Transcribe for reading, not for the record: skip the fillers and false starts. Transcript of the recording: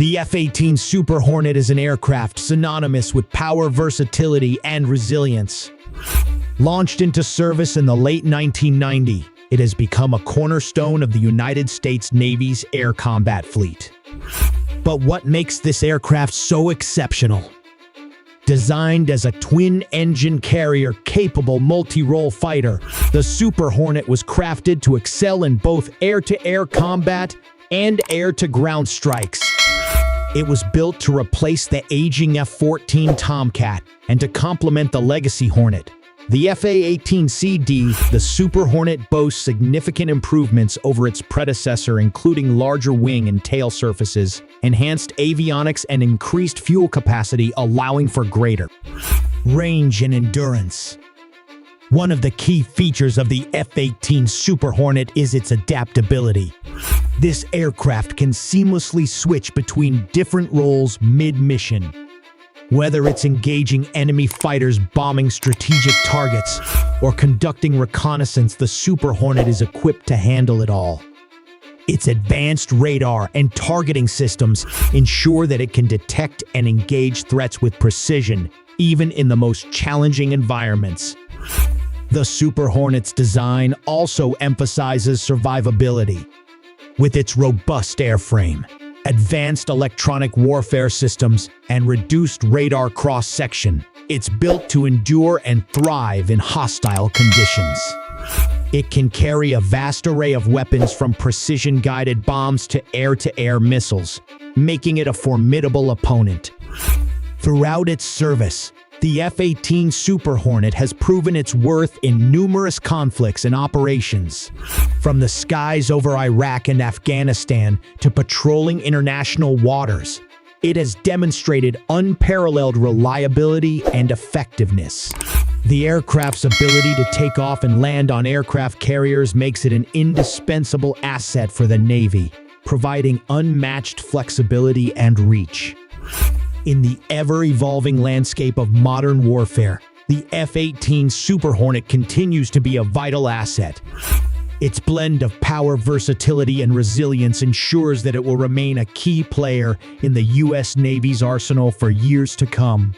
The F-18 Super Hornet is an aircraft synonymous with power, versatility, and resilience. Launched into service in the late 1990s, it has become a cornerstone of the United States Navy's air combat fleet. But what makes this aircraft so exceptional? Designed as a twin-engine carrier-capable multi-role fighter, the Super Hornet was crafted to excel in both air-to-air combat and air-to-ground strikes. It was built to replace the aging F-14 Tomcat and to complement the legacy Hornet. The F-18CD, the Super Hornet, boasts significant improvements over its predecessor, including larger wing and tail surfaces, enhanced avionics, and increased fuel capacity, allowing for greater range and endurance. One of the key features of the F-18 Super Hornet is its adaptability. This aircraft can seamlessly switch between different roles mid-mission. Whether it's engaging enemy fighters, bombing strategic targets, or conducting reconnaissance, the Super Hornet is equipped to handle it all. Its advanced radar and targeting systems ensure that it can detect and engage threats with precision, even in the most challenging environments. The Super Hornet's design also emphasizes survivability. With its robust airframe, advanced electronic warfare systems, and reduced radar cross-section, it's built to endure and thrive in hostile conditions. It can carry a vast array of weapons, from precision-guided bombs to air-to-air missiles, making it a formidable opponent. Throughout its service, the F-18 Super Hornet has proven its worth in numerous conflicts and operations. From the skies over Iraq and Afghanistan to patrolling international waters, it has demonstrated unparalleled reliability and effectiveness. The aircraft's ability to take off and land on aircraft carriers makes it an indispensable asset for the Navy, providing unmatched flexibility and reach. In the ever-evolving landscape of modern warfare, the F-18 Super Hornet continues to be a vital asset. Its blend of power, versatility, and resilience ensures that it will remain a key player in the U.S. Navy's arsenal for years to come.